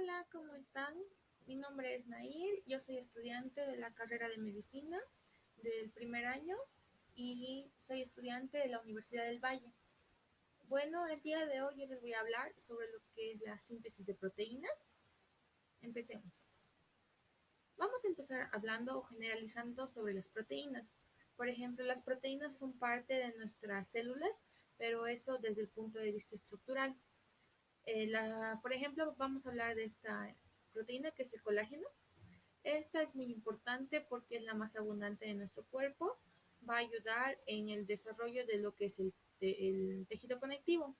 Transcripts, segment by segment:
Hola, ¿cómo están? Mi nombre es Nair, yo soy estudiante de la carrera de medicina del primer año y soy estudiante de la Universidad del Valle. Bueno, el día de hoy yo les voy a hablar sobre lo que es la síntesis de proteínas. Empecemos. Vamos a empezar hablando o generalizando sobre las proteínas. Por ejemplo, las proteínas son parte de nuestras células, pero eso desde el punto de vista estructural. Por ejemplo, vamos a hablar de esta proteína que es el colágeno. Esta es muy importante porque es la más abundante de nuestro cuerpo. Va a ayudar en el desarrollo de lo que es el tejido conectivo.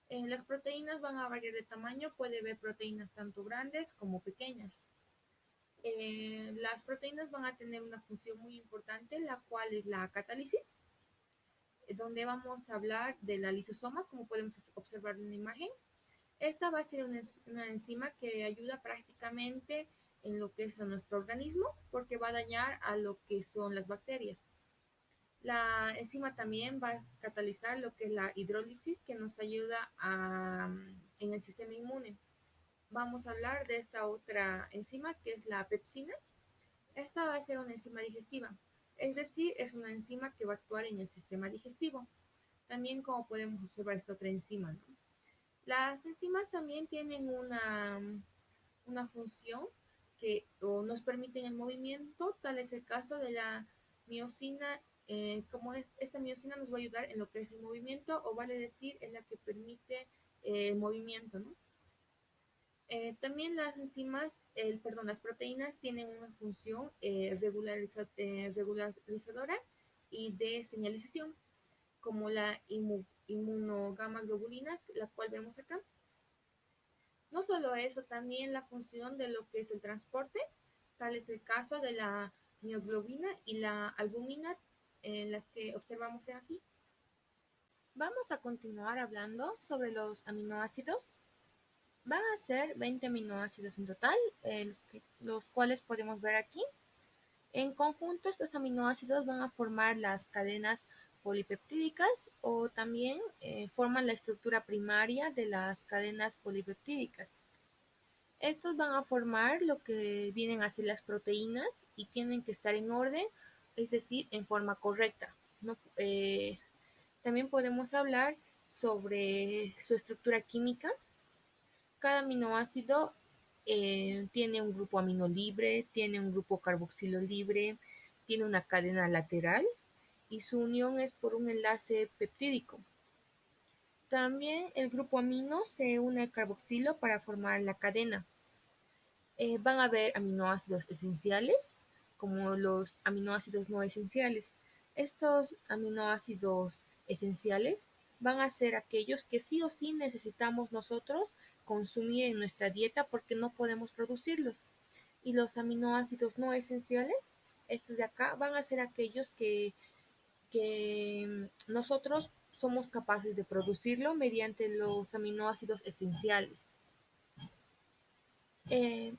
Las proteínas van a variar de tamaño. Puede haber proteínas tanto grandes como pequeñas. Las proteínas van a tener una función muy importante, la cual es la catálisis, donde vamos a hablar de la lisosoma, como podemos observar en la imagen. Esta va a ser una enzima que ayuda prácticamente en lo que es a nuestro organismo porque va a dañar a lo que son las bacterias. La enzima también va a catalizar lo que es la hidrólisis que nos ayuda en el sistema inmune. Vamos a hablar de esta otra enzima que es la pepsina. Esta va a ser una enzima digestiva, es decir, es una enzima que va a actuar en el sistema digestivo. También como podemos observar esta otra enzima, ¿no? Las enzimas también tienen una función que nos permiten el movimiento, tal es el caso de la miocina, esta miocina nos va a ayudar en lo que es el movimiento, o vale decir, es la que permite el movimiento, ¿no? También las proteínas tienen una función regularizadora y de señalización, como la inmunogamoglobulina, la cual vemos acá. No solo eso, también la función de lo que es el transporte, tal es el caso de la mioglobina y la albúmina, en las que observamos aquí. Vamos a continuar hablando sobre los aminoácidos. Van a ser 20 aminoácidos en total, los cuales podemos ver aquí. En conjunto, estos aminoácidos van a formar las cadenas polipeptídicas o también forman la estructura primaria de las cadenas polipeptídicas. Estos van a formar lo que vienen a ser las proteínas y tienen que estar en orden, es decir, en forma correcta, ¿no? También podemos hablar sobre su estructura química. Cada aminoácido tiene un grupo amino libre, tiene un grupo carboxilo libre, tiene una cadena lateral y su unión es por un enlace peptídico. También el grupo amino se une al carboxilo para formar la cadena. Van a haber aminoácidos esenciales como los aminoácidos no esenciales. Estos aminoácidos esenciales van a ser aquellos que sí o sí necesitamos nosotros consumir en nuestra dieta porque no podemos producirlos. Y los aminoácidos no esenciales, estos de acá, van a ser aquellos que nosotros somos capaces de producirlo mediante los aminoácidos esenciales. Eh,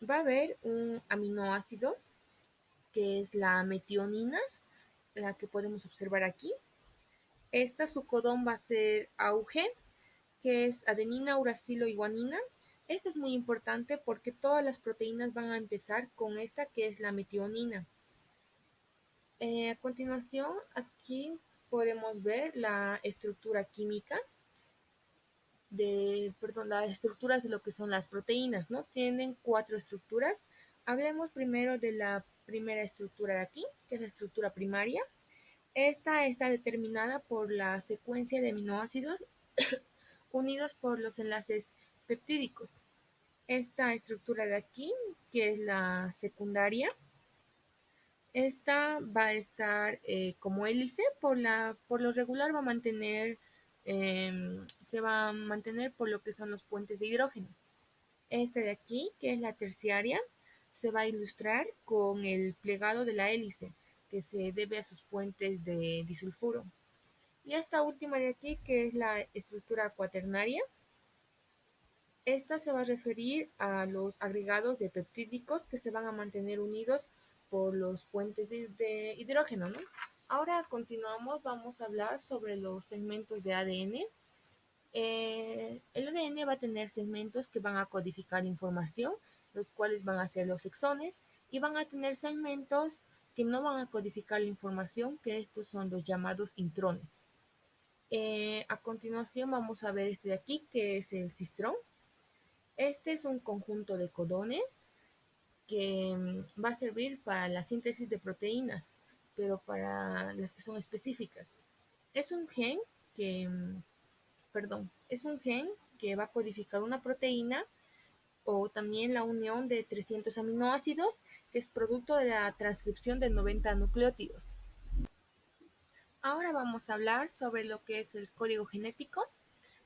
Va a haber un aminoácido que es la metionina, la que podemos observar aquí. Su codón va a ser AUG, que es adenina, uracilo y guanina. Esta es muy importante porque todas las proteínas van a empezar con esta que es la metionina. A continuación, aquí podemos ver la estructura química las estructuras de lo que son las proteínas, ¿no? Tienen 4 estructuras. Hablemos primero de la primera estructura de aquí, que es la estructura primaria. Esta está determinada por la secuencia de aminoácidos unidos por los enlaces peptídicos. Esta estructura de aquí, que es la secundaria, esta va a estar como hélice, por lo regular se va a mantener por lo que son los puentes de hidrógeno. Esta de aquí, que es la terciaria, se va a ilustrar con el plegado de la hélice, que se debe a sus puentes de disulfuro. Y esta última de aquí, que es la estructura cuaternaria, esta se va a referir a los agregados de peptídicos que se van a mantener unidos por los puentes de hidrógeno, ¿no? Ahora continuamos, vamos a hablar sobre los segmentos de ADN. El ADN va a tener segmentos que van a codificar información, los cuales van a ser los exones, y van a tener segmentos que no van a codificar la información, que estos son los llamados intrones. A continuación vamos a ver este de aquí, que es el cistrón. Este es un conjunto de codones que va a servir para la síntesis de proteínas, pero para las que son específicas. Es un gen que, es un gen que va a codificar una proteína o también la unión de 300 aminoácidos, que es producto de la transcripción de 90 nucleótidos. Ahora vamos a hablar sobre lo que es el código genético.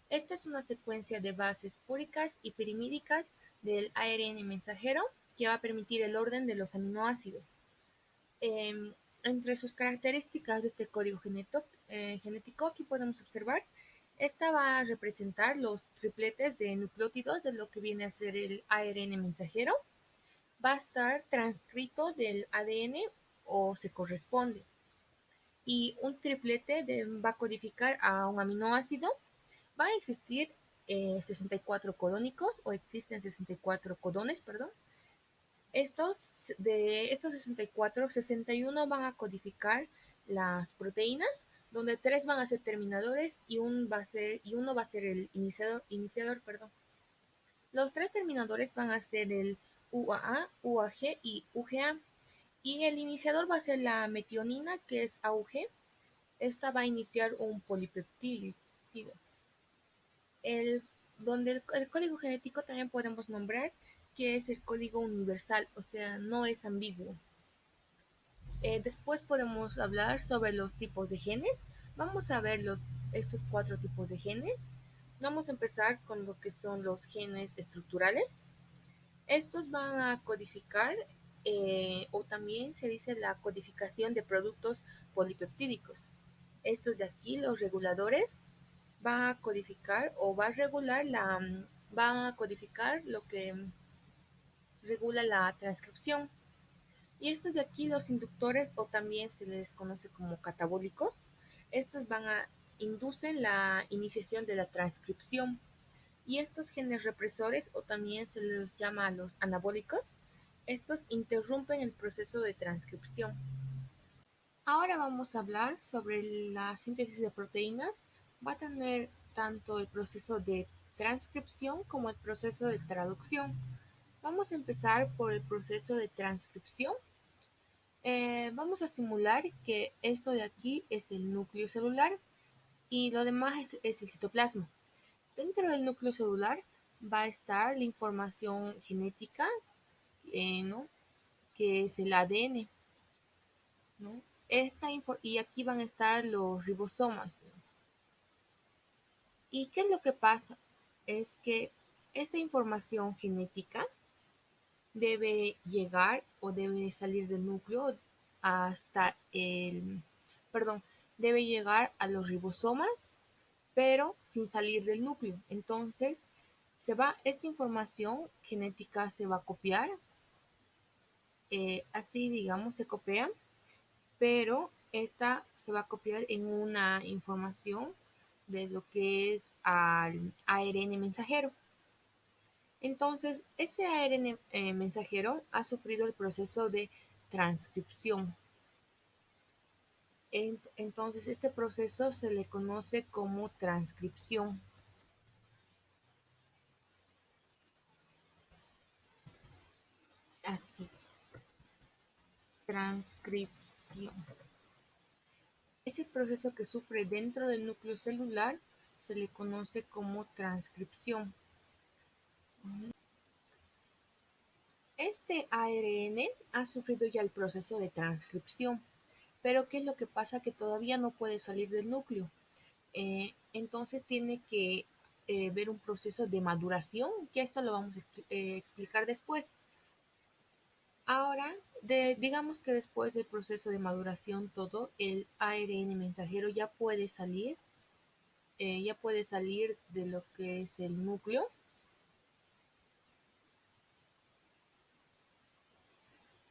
Esta es una secuencia de bases púricas y pirimídicas del ARN mensajero que va a permitir el orden de los aminoácidos. Entre sus características de este código genético, aquí podemos observar, esta va a representar los tripletes de nucleótidos de lo que viene a ser el ARN mensajero. Va a estar transcrito del ADN o se corresponde. Y un triplete va a codificar a un aminoácido. Va a existir 64 codónicos o existen 64 codones, perdón. De estos 64, 61 van a codificar las proteínas, donde 3 van a ser terminadores y uno va a ser el iniciador, perdón. Los 3 terminadores van a ser el UAA, UAG y UGA. Y el iniciador va a ser la metionina, que es AUG. Esta va a iniciar un polipeptídeo. Donde el código genético también podemos nombrar que es el código universal, o sea, no es ambiguo. Después podemos hablar sobre los tipos de genes. Vamos a ver estos 4 tipos de genes. Vamos a empezar con lo que son los genes estructurales. Estos van a codificar, o también se dice la codificación de productos polipeptídicos. Estos de aquí, los reguladores, va a codificar o va a regular va a codificar lo que regula la transcripción. Y estos de aquí, los inductores, o también se les conoce como catabólicos, estos inducen la iniciación de la transcripción. Y estos genes represores, o también se les llama los anabólicos, estos interrumpen el proceso de transcripción. Ahora vamos a hablar sobre la síntesis de proteínas. Va a tener tanto el proceso de transcripción como el proceso de traducción. Vamos a empezar por el proceso de transcripción. Vamos a simular que esto de aquí es el núcleo celular y lo demás es el citoplasma. Dentro del núcleo celular va a estar la información genética, ¿no? Que es el ADN, ¿no? Y aquí van a estar los ribosomas, ¿no? ¿Y qué es lo que pasa? Es que esta información genética debe llegar o debe salir del núcleo hasta debe llegar a los ribosomas, pero sin salir del núcleo. Entonces, esta información genética se va a copiar, así digamos se copia, pero esta se va a copiar en una información de lo que es al ARN mensajero. Entonces, ese ARN mensajero ha sufrido el proceso de transcripción. Entonces, este proceso se le conoce como transcripción. Así, transcripción. Ese proceso que sufre dentro del núcleo celular se le conoce como transcripción. Este ARN ha sufrido ya el proceso de transcripción, pero ¿qué es lo que pasa? Que todavía no puede salir del núcleo. Entonces tiene que ver un proceso de maduración, que esto lo vamos a explicar después. Ahora, digamos que después del proceso de maduración todo, el ARN mensajero ya puede salir de lo que es el núcleo.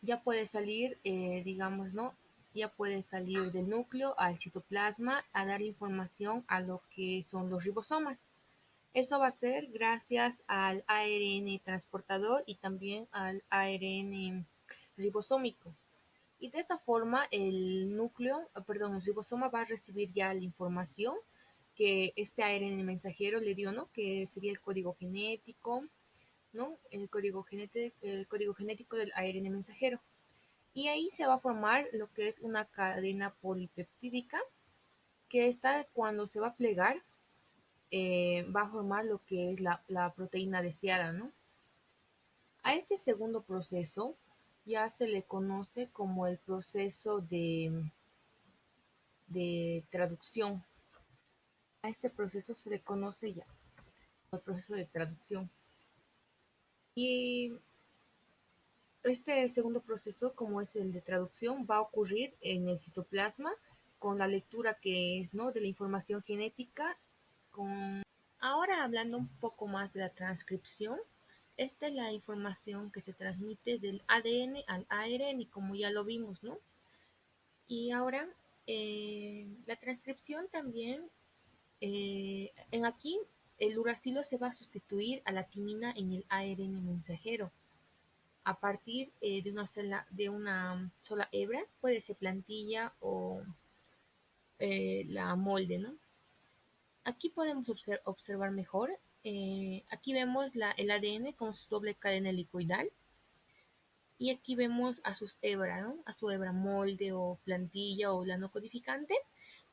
Ya puede salir, digamos, ¿no? Ya puede salir del núcleo al citoplasma a dar información a lo que son los ribosomas. Eso va a ser gracias al ARN transportador y también al ARN ribosómico. Y de esa forma el ribosoma va a recibir ya la información que este ARN mensajero le dio, ¿no? Que sería el código genético, ¿no? El código genético del ARN mensajero. Y ahí se va a formar lo que es una cadena polipeptídica, que esta cuando se va a plegar va a formar lo que es la proteína deseada, ¿no? A este segundo proceso ya se le conoce como el proceso de traducción. A este proceso se le conoce ya como el proceso de traducción. Y este segundo proceso, como es el de traducción, va a ocurrir en el citoplasma con la lectura que es, ¿no?, de la información genética. Ahora hablando un poco más de la transcripción, esta es la información que se transmite del ADN al ARN, como ya lo vimos, ¿no? Y ahora la transcripción también, en aquí el uracilo se va a sustituir a la timina en el ARN mensajero a partir de una sola hebra, puede ser plantilla o la molde, ¿no? Aquí podemos observar mejor. Aquí vemos el ADN con su doble cadena helicoidal. Y aquí vemos a sus hebras, ¿no? A su hebra molde o plantilla o lano codificante,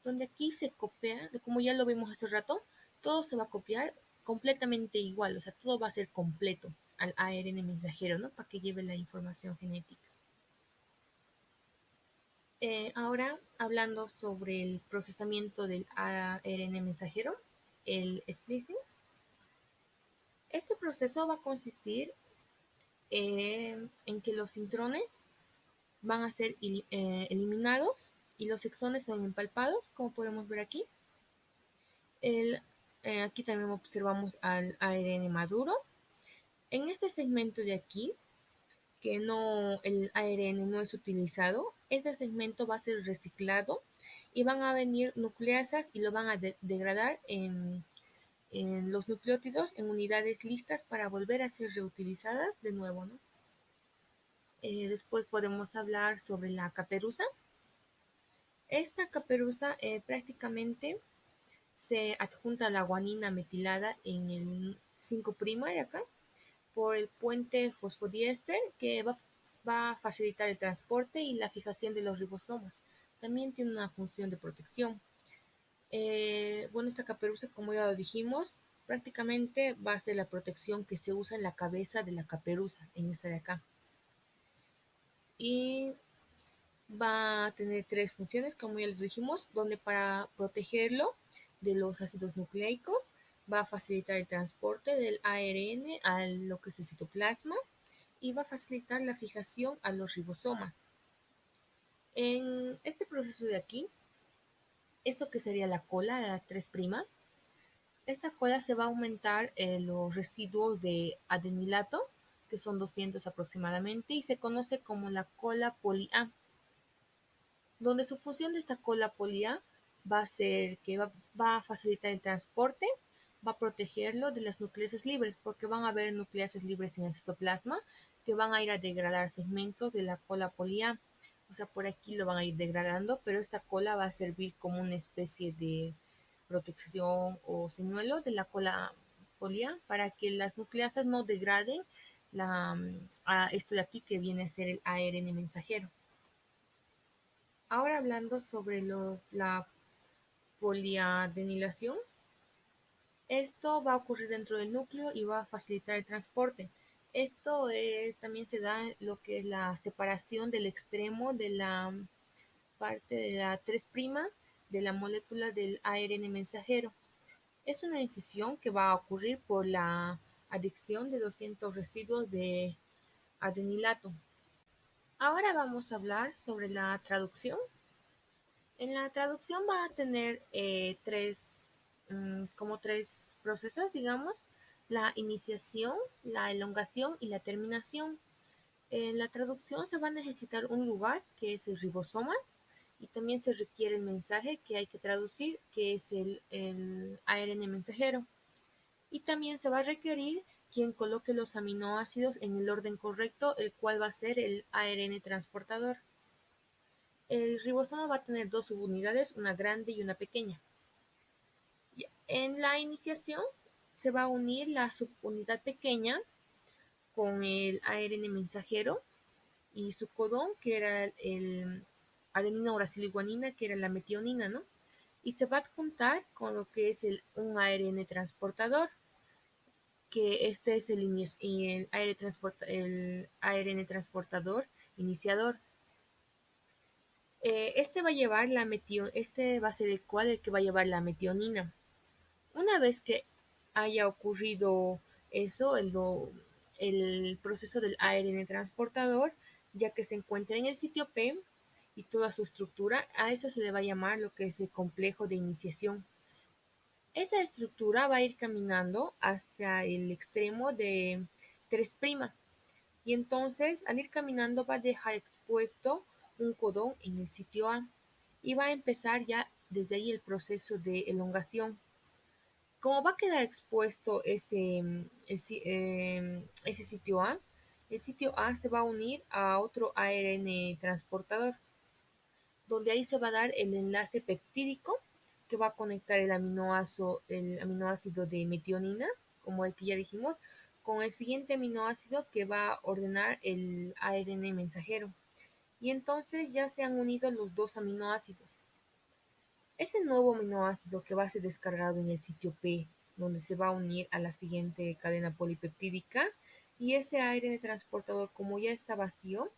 donde aquí se copia, como ya lo vimos hace rato, todo se va a copiar completamente igual, o sea, todo va a ser completo al ARN mensajero, ¿no? Para que lleve la información genética. Ahora, hablando sobre el procesamiento del ARN mensajero, el splicing. Este proceso va a consistir en que los intrones van a ser eliminados y los exones son empalpados, como podemos ver aquí. Aquí también observamos al ARN maduro. En este segmento de aquí, que el ARN no es utilizado, este segmento va a ser reciclado y van a venir nucleasas y lo van a degradar en los nucleótidos en unidades listas para volver a ser reutilizadas de nuevo, ¿no? Después podemos hablar sobre la caperuza. Esta caperuza prácticamente se adjunta a la guanina metilada en el 5' de acá por el puente fosfodiéster que va a facilitar el transporte y la fijación de los ribosomas. También tiene una función de protección. Bueno, esta caperuza, como ya lo dijimos, prácticamente va a ser la protección que se usa en la cabeza de la caperuza, en esta de acá. Y va a tener tres funciones, como ya les dijimos, donde para protegerlo de los ácidos nucleicos va a facilitar el transporte del ARN a lo que es el citoplasma y va a facilitar la fijación a los ribosomas. En este proceso de aquí, esto que sería la cola, la 3', esta cola se va a aumentar los residuos de adenilato, que son 200 aproximadamente, y se conoce como la cola poli A, donde su función de esta cola poli-A va a ser que va a facilitar el transporte, va a protegerlo de las nucleases libres, porque van a haber nucleases libres en el citoplasma que van a ir a degradar segmentos de la cola poli-A. O sea, por aquí lo van a ir degradando, pero esta cola va a servir como una especie de protección o señuelo de la cola poli-A para que las nucleasas no degraden a esto de aquí que viene a ser el ARN mensajero. Ahora hablando sobre la poliadenilación, esto va a ocurrir dentro del núcleo y va a facilitar el transporte. También se da lo que es la separación del extremo de la parte de la 3' de la molécula del ARN mensajero. Es una decisión que va a ocurrir por la adición de 200 residuos de adenilato. Ahora vamos a hablar sobre la traducción. En la traducción va a tener como tres procesos, digamos, la iniciación, la elongación y la terminación. En la traducción se va a necesitar un lugar, que es el ribosomas, y también se requiere el mensaje que hay que traducir, que es el ARN mensajero. Y también se va a requerir quien coloque los aminoácidos en el orden correcto, el cual va a ser el ARN transportador. El ribosoma va a tener dos subunidades, una grande y una pequeña. En la iniciación se va a unir la subunidad pequeña con el ARN mensajero y su codón, que era el adenina uracilo-guanina, que era la metionina, ¿no? Y se va a adjuntar con lo que es un ARN transportador, que este es el ARN transportador iniciador. Este va a llevar este va a ser el que va a llevar la metionina. Una vez que haya ocurrido eso, el proceso del ARN transportador, ya que se encuentra en el sitio P y toda su estructura, a eso se le va a llamar lo que es el complejo de iniciación. Esa estructura va a ir caminando hasta el extremo de 3' y entonces al ir caminando va a dejar expuesto un codón en el sitio A y va a empezar ya desde ahí el proceso de elongación. Como va a quedar expuesto ese sitio A, el sitio A se va a unir a otro ARN transportador, donde ahí se va a dar el enlace peptídico que va a conectar el aminoácido de metionina, como el que ya dijimos, con el siguiente aminoácido que va a ordenar el ARN mensajero. Y entonces ya se han unido los dos aminoácidos. Ese nuevo aminoácido que va a ser descargado en el sitio P, donde se va a unir a la siguiente cadena polipeptídica, y ese ARN transportador, como ya está vacío,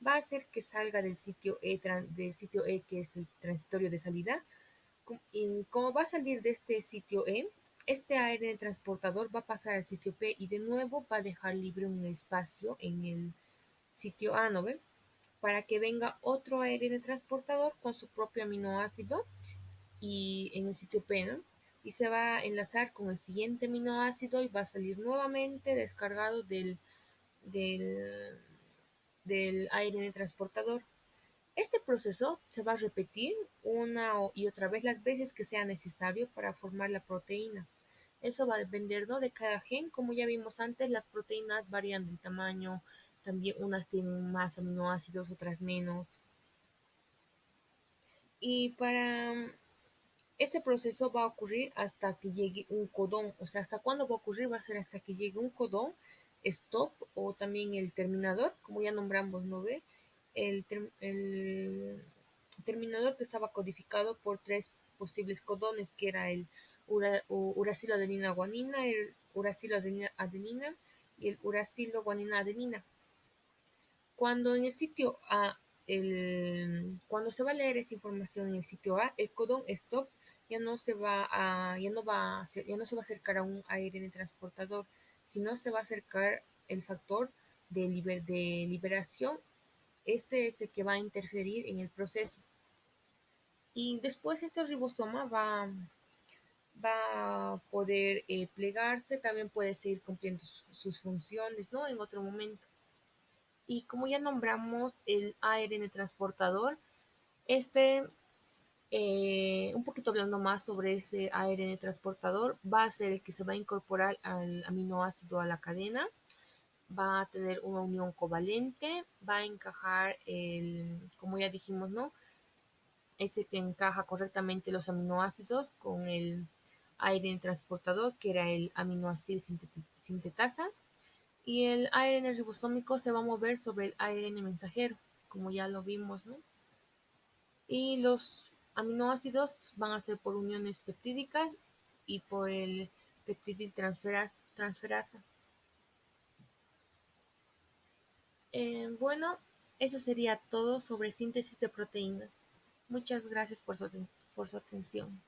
va a hacer que salga del sitio E, que es el transitorio de salida. Y como va a salir de este sitio E, este ARN transportador va a pasar al sitio P y de nuevo va a dejar libre un espacio en el sitio A, ¿no ve? Para que venga otro ARN transportador con su propio aminoácido y en el sitio P, ¿no? Y se va a enlazar con el siguiente aminoácido y va a salir nuevamente descargado del, del ARN transportador. Este proceso se va a repetir una y otra vez las veces que sea necesario para formar la proteína. Eso va a depender, ¿no?, de cada gen. Como ya vimos antes, las proteínas varían del tamaño, también unas tienen más aminoácidos, otras menos. Y para este proceso va a ocurrir hasta que llegue un codón, o sea, hasta cuándo va a ocurrir, va a ser hasta que llegue un codón, stop o también el terminador, como ya nombramos, ¿no ve? El terminador que estaba codificado por tres posibles codones, que era el uracilo adenina guanina, el uracilo adenina y el uracilo guanina adenina. Cuando en el sitio A, cuando se va a leer esa información en el sitio A, el codón stop ya no se va a acercar a un ARN transportador, sino se va a acercar el factor de liberación. Este es el que va a interferir en el proceso. Y después este ribosoma va a poder plegarse, también puede seguir cumpliendo sus funciones, ¿no?, en otro momento. Y como ya nombramos el ARN transportador, este, un poquito hablando más sobre ese ARN transportador, va a ser el que se va a incorporar al aminoácido a la cadena, va a tener una unión covalente, va a encajar como ya dijimos, ¿no?, ese que encaja correctamente los aminoácidos con el ARN transportador, que era el aminoácido sintetasa, y el ARN ribosómico se va a mover sobre el ARN mensajero, como ya lo vimos, ¿no? Y los aminoácidos van a ser por uniones peptídicas y por el peptidiltransferasa. Bueno, eso sería todo sobre síntesis de proteínas. Muchas gracias por su atención.